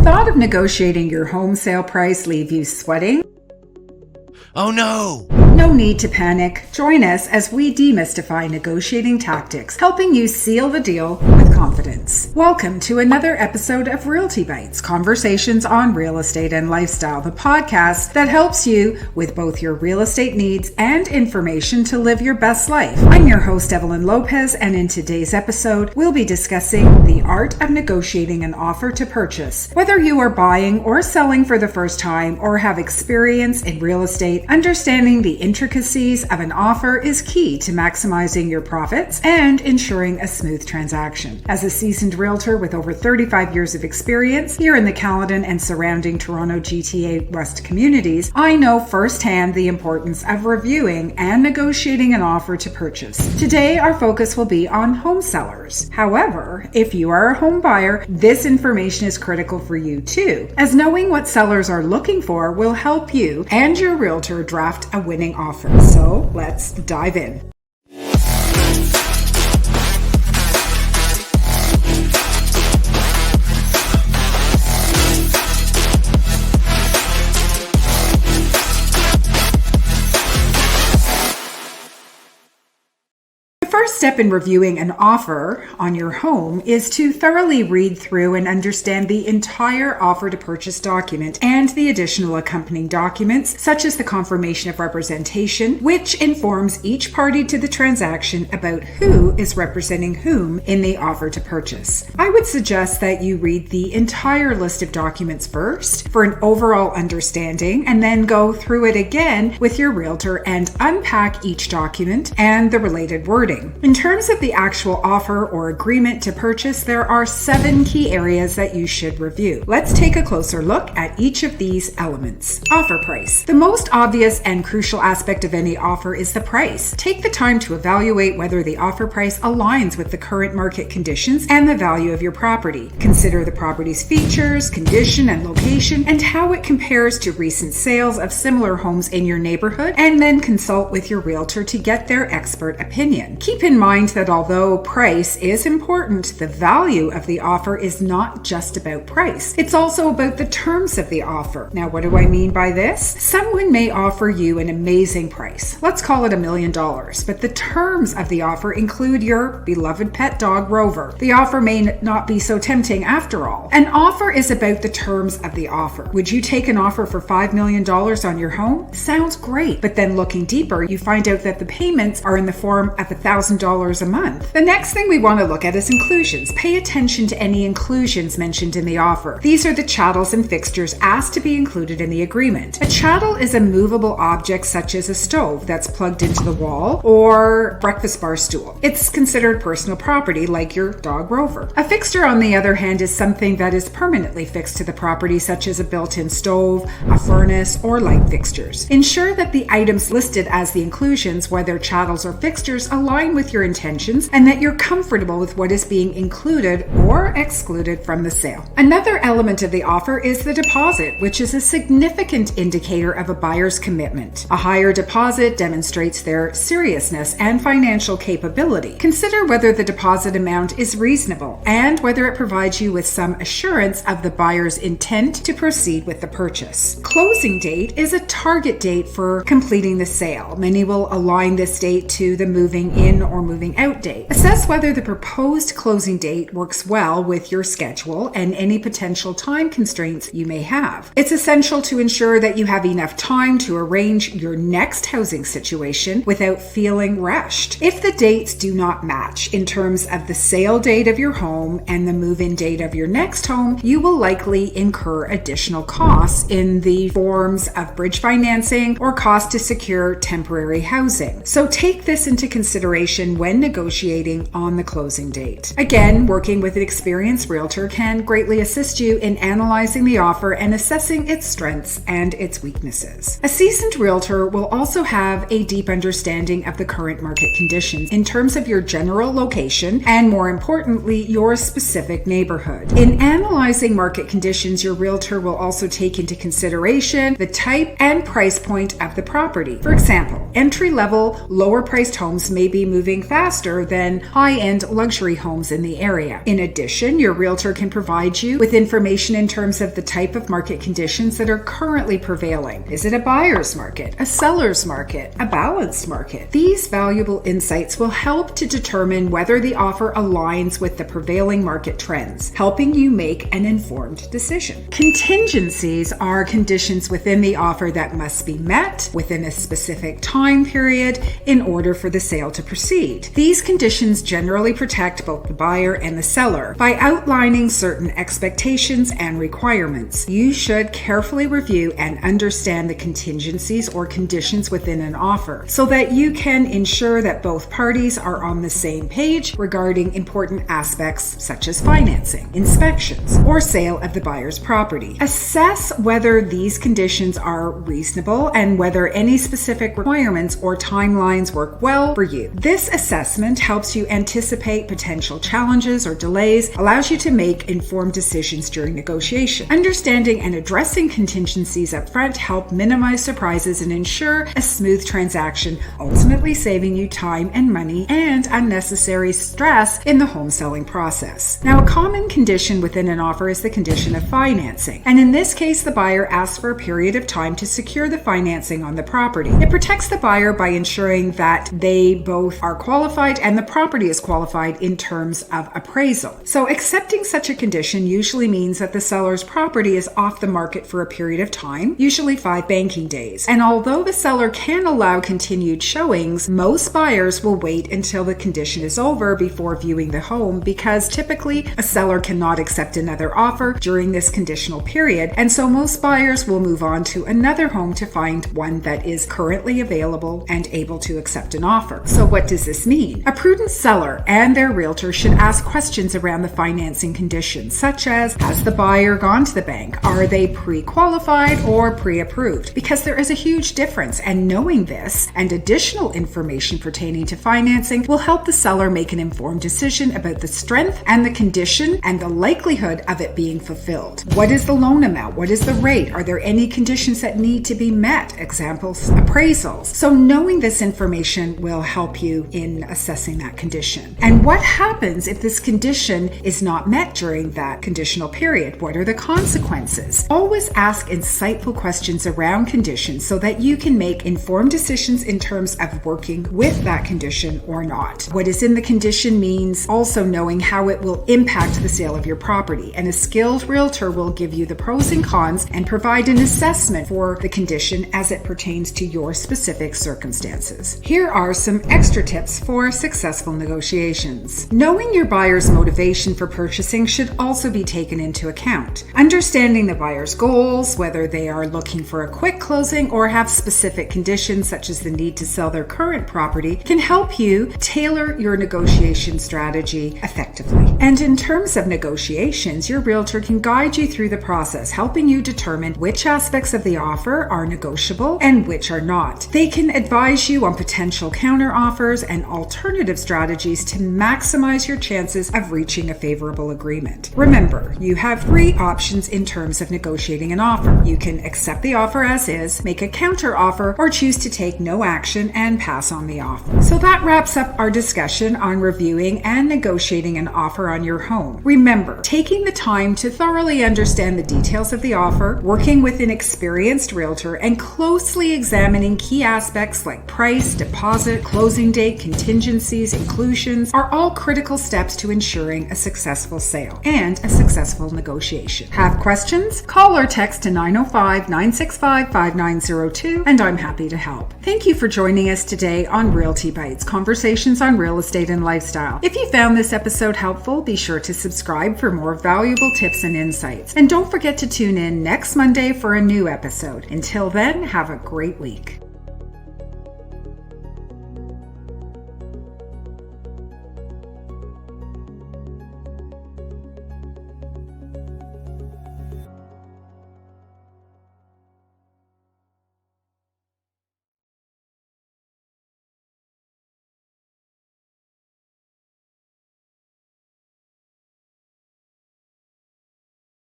thought of negotiating your home sale price leave you sweating? Oh no! No need to panic. Join us as we demystify negotiating tactics, helping you seal the deal with confidence. Welcome to another episode of Realty Bites, conversations on real estate and lifestyle, the podcast that helps you with both your real estate needs and information to live your best life. I'm your host, Evelyn Lopes, and in today's episode, we'll be discussing the art of negotiating an offer to purchase. Whether you are buying or selling for the first time or have experience in real estate, understanding the intricacies of an offer is key to maximizing your profits and ensuring a smooth transaction. As a seasoned realtor with over 35 years of experience here in the Caledon and surrounding Toronto GTA West communities, I know firsthand the importance of reviewing and negotiating an offer to purchase. Today, our focus will be on home sellers. However, if you are a home buyer, this information is critical for you too, as knowing what sellers are looking for will help you and your realtor draft a winning offer. So let's dive in. First step in reviewing an offer on your home is to thoroughly read through and understand the entire offer to purchase document and the additional accompanying documents, such as the confirmation of representation, which informs each party to the transaction about who is representing whom in the offer to purchase. I would suggest that you read the entire list of documents first for an overall understanding, and then go through it again with your realtor and unpack each document and the related wording. In terms of the actual offer or agreement to purchase, there are 7 key areas that you should review. Let's take a closer look at each of these elements. Offer price. The most obvious and crucial aspect of any offer is the price. Take the time to evaluate whether the offer price aligns with the current market conditions and the value of your property. Consider the property's features, condition, and location, and how it compares to recent sales of similar homes in your neighborhood, and then consult with your realtor to get their expert opinion. Keep in mind that although price is important, the value of the offer is not just about price. It's also about the terms of the offer. Now, what do I mean by this? Someone may offer you an amazing price. Let's call it $1 million, but the terms of the offer include your beloved pet dog, Rover. The offer may not be so tempting after all. An offer is about the terms of the offer. Would you take an offer for $5 million on your home? Sounds great, but then looking deeper, you find out that the payments are in the form of $1,000 a month. The next thing we want to look at is inclusions. Pay attention to any inclusions mentioned in the offer. These are the chattels and fixtures asked to be included in the agreement. A chattel is a movable object such as a stove that's plugged into the wall or breakfast bar stool. It's considered personal property like your dog Rover. A fixture, on the other hand, is something that is permanently fixed to the property, such as a built-in stove, a furnace, or light fixtures. Ensure that the items listed as the inclusions, whether chattels or fixtures, align with your intentions and that you're comfortable with what is being included or excluded from the sale. Another element of the offer is the deposit, which is a significant indicator of a buyer's commitment. A higher deposit demonstrates their seriousness and financial capability. Consider whether the deposit amount is reasonable and whether it provides you with some assurance of the buyer's intent to proceed with the purchase. Closing date is a target date for completing the sale. Many will align this date to the moving in or moving out date. Assess whether the proposed closing date works well with your schedule and any potential time constraints you may have. It's essential to ensure that you have enough time to arrange your next housing situation without feeling rushed. If the dates do not match in terms of the sale date of your home and the move-in date of your next home, you will likely incur additional costs in the forms of bridge financing or cost to secure temporary housing. So take this into consideration when negotiating on the closing date. Again, working with an experienced realtor can greatly assist you in analyzing the offer and assessing its strengths and its weaknesses. A seasoned realtor will also have a deep understanding of the current market conditions in terms of your general location and, more importantly, your specific neighborhood. In analyzing market conditions, your realtor will also take into consideration the type and price point of the property. For example, entry-level, lower-priced homes may be moving faster than high-end luxury homes in the area. In addition, your realtor can provide you with information in terms of the type of market conditions that are currently prevailing. Is it a buyer's market, a seller's market, a balanced market? These valuable insights will help to determine whether the offer aligns with the prevailing market trends, helping you make an informed decision. Contingencies are conditions within the offer that must be met within a specific time period in order for the sale to proceed. These conditions generally protect both the buyer and the seller by outlining certain expectations and requirements. You should carefully review and understand the contingencies or conditions within an offer so that you can ensure that both parties are on the same page regarding important aspects such as financing, inspections, or sale of the buyer's property. Assess whether these conditions are reasonable and whether any specific requirements or timelines work well for you. This assessment helps you anticipate potential challenges or delays, allows you to make informed decisions during negotiation. Understanding and addressing contingencies up front help minimize surprises and ensure a smooth transaction, ultimately saving you time and money and unnecessary stress in the home selling process. Now, a common condition within an offer is the condition of financing, and in this case, the buyer asks for a period of time to secure the financing on the property. It protects the buyer by ensuring that they both are qualified and the property is qualified in terms of appraisal. So accepting such a condition usually means that the seller's property is off the market for a period of time, usually 5 banking days. And although the seller can allow continued showings, most buyers will wait until the condition is over before viewing the home because typically a seller cannot accept another offer during this conditional period, and so most buyers will move on to another home to find one that is currently available and able to accept an offer. So what does this mean? A prudent seller and their realtor should ask questions around the financing conditions, such as, has the buyer gone to the bank? Are they pre-qualified or pre-approved? Because there is a huge difference, and knowing this and additional information pertaining to financing will help the seller make an informed decision about the strength and the condition and the likelihood of it being fulfilled. What is the loan amount? What is the rate? Are there any conditions that need to be met? Examples, appraisals. So knowing this information will help you in assessing that condition. And what happens if this condition is not met during that conditional period? What are the consequences? Always ask insightful questions around conditions so that you can make informed decisions in terms of working with that condition or not. What is in the condition means also knowing how it will impact the sale of your property, and a skilled realtor will give you the pros and cons and provide an assessment for the condition as it pertains to your specific circumstances. Here are some extra tips for successful negotiations. Knowing your buyer's motivation for purchasing should also be taken into account. Understanding the buyer's goals, whether they are looking for a quick closing or have specific conditions such as the need to sell their current property, can help you tailor your negotiation strategy effectively. And in terms of negotiations, your realtor can guide you through the process, helping you determine which aspects of the offer are negotiable and which are not. They can advise you on potential counter offers and alternative strategies to maximize your chances of reaching a favorable agreement. Remember, you have 3 options in terms of negotiating an offer. You can accept the offer as is, make a counter offer, or choose to take no action and pass on the offer. So that wraps up our discussion on reviewing and negotiating an offer on your home. Remember, taking the time to thoroughly understand the details of the offer, working with an experienced realtor, and closely examining key aspects like price, deposit, closing date, contingencies, inclusions are all critical steps to ensuring a successful sale and a successful negotiation. Have questions? Call or text to 905-965-5902 and I'm happy to help. Thank you for joining us today on Realty Bites, conversations on real estate and lifestyle. If you found this episode helpful, be sure to subscribe for more valuable tips and insights. And don't forget to tune in next Monday for a new episode. Until then, have a great week.